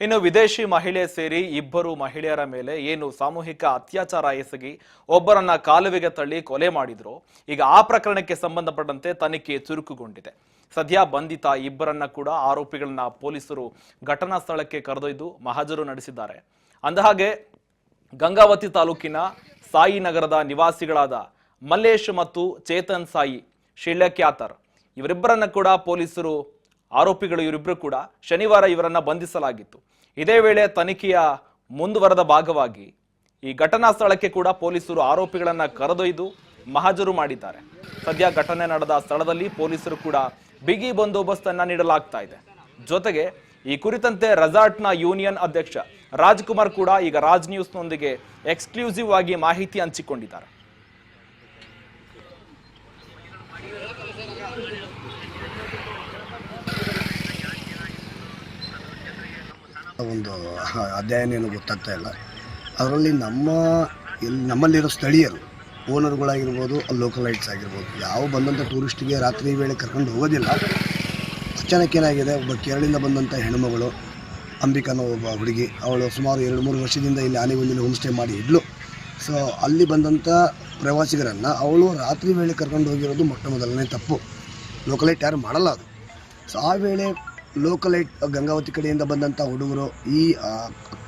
ಇನ್ನು ವಿದೇಶಿ ಮಹಿಳೆ ಸೇರಿ ಇಬ್ಬರು ಮಹಿಳೆಯರ ಮೇಲೆ ಏನು ಸಾಮೂಹಿಕ ಅತ್ಯಾಚಾರ ಎಸಗಿ ಒಬ್ಬರನ್ನ ಕಾಲುವೆಗೆ ತಳ್ಳಿ ಕೊಲೆ ಮಾಡಿದ್ರು. ಈಗ ಆ ಪ್ರಕರಣಕ್ಕೆ ಸಂಬಂಧಪಟ್ಟಂತೆ ತನಿಖೆ ಚುರುಕುಗೊಂಡಿದೆ. ಸದ್ಯ ಬಂಧಿತ ಇಬ್ಬರನ್ನ ಕೂಡ ಆರೋಪಿಗಳನ್ನ ಪೊಲೀಸರು ಘಟನಾ ಸ್ಥಳಕ್ಕೆ ಕರೆದೊಯ್ದು ಮಹಜರು ನಡೆಸಿದ್ದಾರೆ. ಅಂದಹಾಗೆ ಗಂಗಾವತಿ ತಾಲೂಕಿನ ಸಾಯಿ ನಗರದ ನಿವಾಸಿಗಳಾದ ಮಲ್ಲೇಶ್ ಮತ್ತು ಚೇತನ್ ಸಾಯಿ ಶಿಳ್ಯಕ್ಯಾತರ್ ಇವರಿಬ್ಬರನ್ನ ಕೂಡ ಪೊಲೀಸರು ಆರೋಪಿಗಳು ಇವರಿಬ್ಬರು ಕೂಡ ಶನಿವಾರ ಇವರನ್ನ ಬಂಧಿಸಲಾಗಿತ್ತು. ಇದೇ ವೇಳೆ ತನಿಖೆಯ ಮುಂದುವರೆದ ಭಾಗವಾಗಿ ಈ ಘಟನಾ ಸ್ಥಳಕ್ಕೆ ಕೂಡ ಪೊಲೀಸರು ಆರೋಪಿಗಳನ್ನ ಕರೆದೊಯ್ದು ಮಹಜರು ಮಾಡಿದ್ದಾರೆ. ಸದ್ಯ ಘಟನೆ ನಡೆದ ಸ್ಥಳದಲ್ಲಿ ಪೊಲೀಸರು ಕೂಡ ಬಿಗಿ ಬಂದೋಬಸ್ತನ್ನ ನೀಡಲಾಗ್ತಾ ಇದೆ. ಜೊತೆಗೆ ಈ ಕುರಿತಂತೆ ರೆಸಾರ್ಟ್ನ ಯೂನಿಯನ್ ಅಧ್ಯಕ್ಷ ರಾಜ್ಕುಮಾರ್ ಕೂಡ ಈಗ ರಾಜ್ ನ್ಯೂಸ್ನೊಂದಿಗೆ ಎಕ್ಸ್ಕ್ಲೂಸಿವ್ ಆಗಿ ಮಾಹಿತಿ ಹಂಚಿಕೊಂಡಿದ್ದಾರೆ. ಒಂದು ಅಧ್ಯಯನ ಏನು ಗೊತ್ತಾಗ್ತಾ ಇಲ್ಲ. ಅದರಲ್ಲಿ ನಮ್ಮಲ್ಲಿರೋ ಸ್ಥಳೀಯರು ಓನರ್ಗಳಾಗಿರ್ಬೋದು, ಲೋಕಲೈಟ್ಸ್ ಆಗಿರ್ಬೋದು, ಯಾವ ಬಂದಂಥ ಟೂರಿಸ್ಟಿಗೆ ರಾತ್ರಿ ವೇಳೆ ಕರ್ಕೊಂಡು ಹೋಗೋದಿಲ್ಲ. ಅಚಾನಕ್ ಏನಾಗಿದೆ, ಒಬ್ಬ ಕೇರಳದಿಂದ ಬಂದಂಥ ಹೆಣ್ಣುಮಗಳು ಅಂಬಿಕಾನ ಒಬ್ಬ ಹುಡುಗಿ, ಅವಳು ಸುಮಾರು 2-3 ವರ್ಷದಿಂದ ಇಲ್ಲಿ ಆನೆಗೊಂದಿನ ಹೋಮ್ ಸ್ಟೇ ಮಾಡಿ ಇದ್ಲು. ಸೊ ಅಲ್ಲಿ ಬಂದಂಥ ಪ್ರವಾಸಿಗರನ್ನು ಅವಳು ರಾತ್ರಿ ವೇಳೆ ಕರ್ಕೊಂಡು ಹೋಗಿರೋದು ಮೊಟ್ಟ ಮೊದಲನೇ ತಪ್ಪು. ಲೋಕಲೈಟ್ ಯಾರು ಮಾಡಲ್ಲ ಅದು. ಸೊ ಆ ವೇಳೆ ಲೋಕಲೈಟ್ ಗಂಗಾವತಿ ಕಡೆಯಿಂದ ಬಂದಂಥ ಹುಡುಗರು ಈ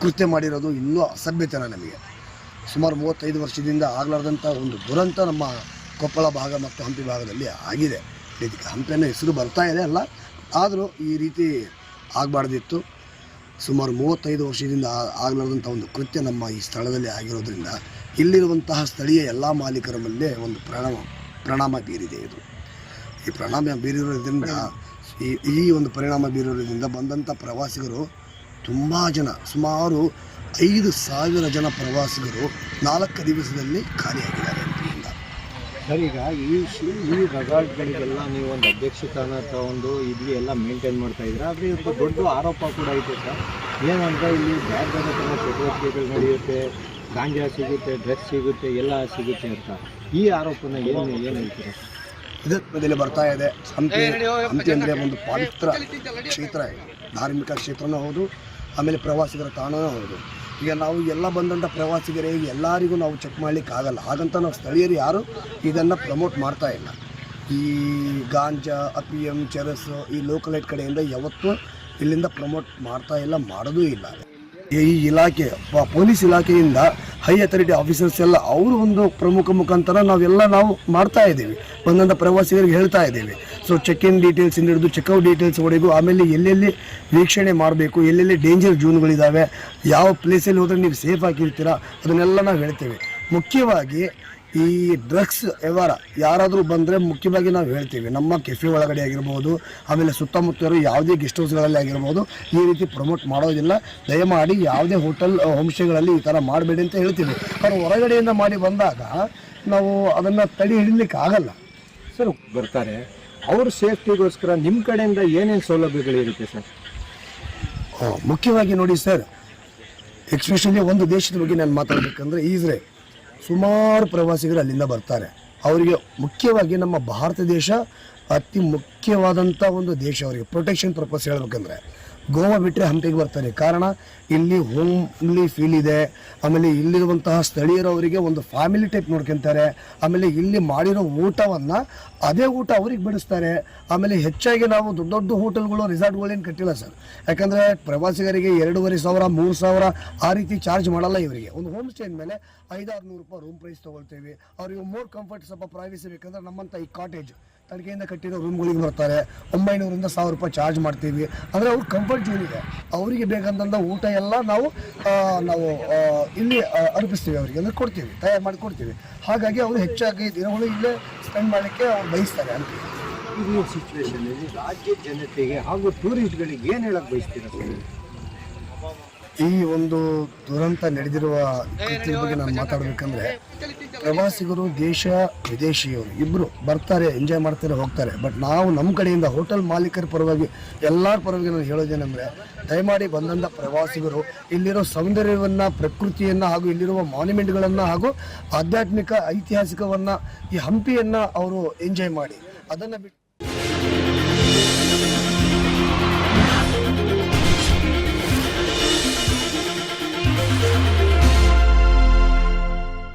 ಕೃತ್ಯ ಮಾಡಿರೋದು ಇನ್ನೂ ಅಸಭ್ಯತನ. ನಮಗೆ ಸುಮಾರು 35 ವರ್ಷದಿಂದ ಆಗಲಾರ್ದಂಥ ಒಂದು ದುರಂತ ನಮ್ಮ ಕೊಪ್ಪಳ ಭಾಗ ಮತ್ತು ಹಂಪಿ ಭಾಗದಲ್ಲಿ ಆಗಿದೆ. ಇದಕ್ಕೆ ಹಂಪಿಯನ್ನು ಹೆಸರು ಬರ್ತಾ ಇದೆ ಅಲ್ಲ, ಆದರೂ ಈ ರೀತಿ ಆಗಬಾರ್ದಿತ್ತು. ಸುಮಾರು 35 ವರ್ಷದಿಂದ ಆಗಲಾರ್ದಂಥ ಒಂದು ಕೃತ್ಯ ನಮ್ಮ ಈ ಸ್ಥಳದಲ್ಲಿ ಆಗಿರೋದ್ರಿಂದ ಇಲ್ಲಿರುವಂತಹ ಸ್ಥಳೀಯ ಎಲ್ಲ ಮಾಲೀಕರ ಮೇಲೆ ಒಂದು ಪರಿಣಾಮ ಬೀರಿದೆ. ಈ ಪರಿಣಾಮ ಬೀರಿರೋದ್ರಿಂದ ಈ ಒಂದು ಪರಿಣಾಮ ಬೀರೋದ್ರಿಂದ ಬಂದಂಥ ಪ್ರವಾಸಿಗರು ತುಂಬ ಜನ, ಸುಮಾರು 5,000 ಜನ ಪ್ರವಾಸಿಗರು 4 ದಿವಸದಲ್ಲಿ ಖಾಲಿಯಾಗಿದ್ದಾರೆ. ಸರ್, ಈಗ ಈ ರೆಸಾರ್ಟ್ಗಳಿಗೆಲ್ಲ ನೀವು ಒಂದು ಅಧ್ಯಕ್ಷತಾನ ತಗೊಂಡು ಇಲ್ಲಿ ಎಲ್ಲ ಮೇಂಟೈನ್ ಮಾಡ್ತಾ ಇದ್ದೀರಾ. ಆದರೆ ಇದು ದೊಡ್ಡ ಆರೋಪ ಕೂಡ ಇದೆ ಸರ್. ಏನಂದರೆ ಇಲ್ಲಿ ಬೇರೆ ಬೇರೆ ಥರ ಚಟುವಟಿಕೆಗಳು ನಡೆಯುತ್ತೆ, ಗಾಂಜಾ ಸಿಗುತ್ತೆ, ಡ್ರಗ್ಸ್ ಸಿಗುತ್ತೆ, ಎಲ್ಲ ಸಿಗುತ್ತೆ ಅಂತ ಈ ಆರೋಪನ ಏನು ಹೇಳ್ತೀರಾ? ಇದಕ್ಕೆ ಬದಲು ಬರ್ತಾ ಇದೆ. ಹಂಪಿ ಅಂದರೆ ಒಂದು ಪವಿತ್ರ ಕ್ಷೇತ್ರ, ಧಾರ್ಮಿಕ ಕ್ಷೇತ್ರನೂ ಹೌದು, ಆಮೇಲೆ ಪ್ರವಾಸಿಗರ ತಾಣನೂ ಹೌದು. ಈಗ ನಾವು ಎಲ್ಲ ಬಂದಂಥ ಪ್ರವಾಸಿಗರಿಗೆ ಎಲ್ಲರಿಗೂ ನಾವು ಚೆಕ್ ಮಾಡಲಿಕ್ಕಾಗಲ್ಲ. ಹಾಗಂತ ನಾವು ಸ್ಥಳೀಯರು ಯಾರು ಇದನ್ನು ಪ್ರಮೋಟ್ ಮಾಡ್ತಾ ಇಲ್ಲ. ಈ ಗಾಂಜಾ, ಅಪಿಯಂ, ಚರಸು ಈ ಲೋಕಲೈಟ್ ಕಡೆಯಿಂದ ಯಾವತ್ತೂ ಇಲ್ಲಿಂದ ಪ್ರಮೋಟ್ ಮಾಡ್ತಾ ಇಲ್ಲ, ಮಾಡೋದೂ ಇಲ್ಲ. ಈ ಇಲಾಖೆ, ಪೊಲೀಸ್ ಇಲಾಖೆಯಿಂದ ಹೈ ಅಥಾರಿಟಿ ಆಫೀಸರ್ಸ್ ಎಲ್ಲ ಅವರು ಒಂದು ಪ್ರಮುಖ ಮುಖಾಂತರ ನಾವು ಮಾಡ್ತಾ ಇದ್ದೀವಿ, ಬಂದಂಥ ಪ್ರವಾಸಿಗರಿಗೆ ಹೇಳ್ತಾ ಇದ್ದೀವಿ. ಸೊ ಚೆಕ್ ಇನ್ ಡೀಟೇಲ್ಸಿಂದ ಹಿಡಿದು ಚೆಕ್ಔಟ್ ಡೀಟೇಲ್ಸ್ವರೆಗೂ, ಆಮೇಲೆ ಎಲ್ಲೆಲ್ಲಿ ವೀಕ್ಷಣೆ ಮಾಡಬೇಕು, ಎಲ್ಲೆಲ್ಲಿ ಡೇಂಜರ್ ಝೋನ್ಗಳಿದ್ದಾವೆ, ಯಾವ ಪ್ಲೇಸಲ್ಲಿ ಹೋದರೆ ನೀವು ಸೇಫ್ ಆಗಿರ್ತೀರಾ, ಅದನ್ನೆಲ್ಲ ನಾವು ಹೇಳ್ತೇವೆ. ಮುಖ್ಯವಾಗಿ ಈ ಡ್ರಗ್ಸ್ ವ್ಯವಹಾರ ಯಾರಾದರೂ ಬಂದರೆ ಮುಖ್ಯವಾಗಿ ನಾವು ಹೇಳ್ತೀವಿ, ನಮ್ಮ ಕೆಫೆ ಒಳಗಡೆ ಆಗಿರ್ಬೋದು, ಆಮೇಲೆ ಸುತ್ತಮುತ್ತಲು ಯಾವುದೇ ಗೆಸ್ಟ್ ಹೌಸ್ಗಳಲ್ಲಿ ಆಗಿರ್ಬೋದು, ಈ ರೀತಿ ಪ್ರಮೋಟ್ ಮಾಡೋದಿಲ್ಲ. ದಯಮಾಡಿ ಯಾವುದೇ ಹೋಟೆಲ್, ಹೋಮ್ ಸ್ಟೇಗಳಲ್ಲಿ ಈ ಥರ ಮಾಡಬೇಡಿ ಅಂತ ಹೇಳ್ತೀವಿ. ಅವ್ರು ಹೊರಗಡೆಯಿಂದ ಮಾಡಿ ಬಂದಾಗ ನಾವು ಅದನ್ನು ತಡೆ ಹಿಡಿಲಿಕ್ಕೆ ಆಗಲ್ಲ. ಸರ್, ಬರ್ತಾರೆ, ಅವ್ರ ಸೇಫ್ಟಿಗೋಸ್ಕರ ನಿಮ್ಮ ಕಡೆಯಿಂದ ಏನೇನು ಸೌಲಭ್ಯಗಳಿರುತ್ತೆ ಸರ್? ಮುಖ್ಯವಾಗಿ ನೋಡಿ ಸರ್, ಎಕ್ಸ್ಪೆಷಲಿ ಒಂದು ದೇಶದ ಬಗ್ಗೆ ನಾನು ಮಾತಾಡಬೇಕಂದ್ರೆ ಇಸ್ರೇಲ್. ಸುಮಾರು ಪ್ರವಾಸಿಗರು ಅಲ್ಲಿಂದ ಬರ್ತಾರೆ. ಅವರಿಗೆ ಮುಖ್ಯವಾಗಿ ನಮ್ಮ ಭಾರತ ದೇಶ ಅತಿ ಮುಖ್ಯವಾದಂಥ ಒಂದು ದೇಶ. ಅವರಿಗೆ ಪ್ರೊಟೆಕ್ಷನ್ ಪರ್ಪಸ್ ಹೇಳಬೇಕಂದ್ರೆ ಗೋವಾ ಬಿಟ್ಟರೆ ಹಂಪಿಗೆ ಬರ್ತಾರೆ. ಕಾರಣ ಇಲ್ಲಿ ಹೋಮ್ಲಿ ಫೀಲ್ ಇದೆ. ಆಮೇಲೆ ಇಲ್ಲಿರುವಂತಹ ಸ್ಥಳೀಯರವರಿಗೆ ಒಂದು ಫ್ಯಾಮಿಲಿ ಟೈಪ್ ನೋಡ್ಕೊತಾರೆ. ಆಮೇಲೆ ಇಲ್ಲಿ ಮಾಡಿರೋ ಊಟವನ್ನು ಅದೇ ಊಟ ಅವ್ರಿಗೆ ಬಿಡಿಸ್ತಾರೆ. ಆಮೇಲೆ ಹೆಚ್ಚಾಗಿ ನಾವು ದೊಡ್ಡ ದೊಡ್ಡ ಹೋಟೆಲ್ಗಳು, ರಿಸಾರ್ಟ್ಗಳೇನು ಕಟ್ಟಿಲ್ಲ ಸರ್. ಯಾಕಂದರೆ ಪ್ರವಾಸಿಗರಿಗೆ 2,500, 3,000 ಆ ರೀತಿ ಚಾರ್ಜ್ ಮಾಡಲ್ಲ ಇವರಿಗೆ. ಒಂದು ಹೋಮ್ ಸ್ಟೇ ಮೇಲೆ 500-600 ರೂಪಾಯಿ ರೂಮ್ ಪ್ರೈಸ್ ತೊಗೊಳ್ತೇವೆ. ಅವ್ರಿಗೆ ಮೋರ್ ಕಂಫರ್ಟ್, ಸ್ವಲ್ಪ ಪ್ರೈವಸಿ ಬೇಕಂದ್ರೆ ನಮ್ಮಂಥ ಈ ಕಾಟೇಜ್ ತಡಿಕೆಯಿಂದ ಕಟ್ಟಿರೋ ರೂಮ್ಗಳಿಗೆ ಬರ್ತಾರೆ. 900ರಿಂದ 1,000 ರೂಪಾಯಿ ಚಾರ್ಜ್ ಮಾಡ್ತೀವಿ. ಅಂದರೆ ಅವ್ರ ಕಂಫರ್ಟ್ ಝೋನ್ ಇದೆ. ಅವರಿಗೆ ಬೇಕಂತಂದ ಊಟ ಎಲ್ಲ ನಾವು ಇಲ್ಲಿ ಅರ್ಪಿಸ್ತೀವಿ, ಅವರಿಗೆ ಅಂದರೆ ಕೊಡ್ತೀವಿ, ತಯಾರು ಮಾಡಿ ಕೊಡ್ತೀವಿ. ಹಾಗಾಗಿ ಅವರು ಹೆಚ್ಚಾಗಿ ದಿನಗಳು ಇಲ್ಲೇ ಸ್ಪೆಂಡ್ ಮಾಡಲಿಕ್ಕೆ ಅವ್ರು ಬಯಸ್ತಾರೆ ಅಂತ. ಈ ಸಿಚುವೇಶನಲ್ಲಿ ರಾಜ್ಯದ ಜನತೆಗೆ ಹಾಗೂ ಟೂರಿಸ್ಟ್ಗಳಿಗೆ ಏನು ಹೇಳಕ್ಕೆ ಬಯಸ್ತೀರಾ ಸರ್? ಈ ಒಂದು ದುರಂತ ನಡೆದಿರುವ ಕೃತ್ಯದ ಬಗ್ಗೆ ನಾನು ಮಾತಾಡಬೇಕಂದ್ರೆ, ಪ್ರವಾಸಿಗರು ದೇಶ ವಿದೇಶಿಯವರು ಇಬ್ಬರು ಬರ್ತಾರೆ, ಎಂಜಾಯ್ ಮಾಡ್ತಾರೆ, ಹೋಗ್ತಾರೆ. ಬಟ್ ನಾವು ನಮ್ಮ ಕಡೆಯಿಂದ ಹೋಟೆಲ್ ಮಾಲೀಕರ ಪರವಾಗಿ, ಎಲ್ಲರ ಪರವಾಗಿ ನಾನು ಹೇಳೋದೇನೆಂದರೆ, ದಯಮಾಡಿ ಬಂದಂಥ ಪ್ರವಾಸಿಗರು ಇಲ್ಲಿರೋ ಸೌಂದರ್ಯವನ್ನು, ಪ್ರಕೃತಿಯನ್ನು ಹಾಗೂ ಇಲ್ಲಿರುವ ಮಾನ್ಯುಮೆಂಟ್ಗಳನ್ನು ಹಾಗೂ ಆಧ್ಯಾತ್ಮಿಕ ಐತಿಹಾಸಿಕವನ್ನು, ಈ ಹಂಪಿಯನ್ನು ಅವರು ಎಂಜಾಯ್ ಮಾಡಿ, ಅದನ್ನು ಬಿಟ್ಟು ಸರ್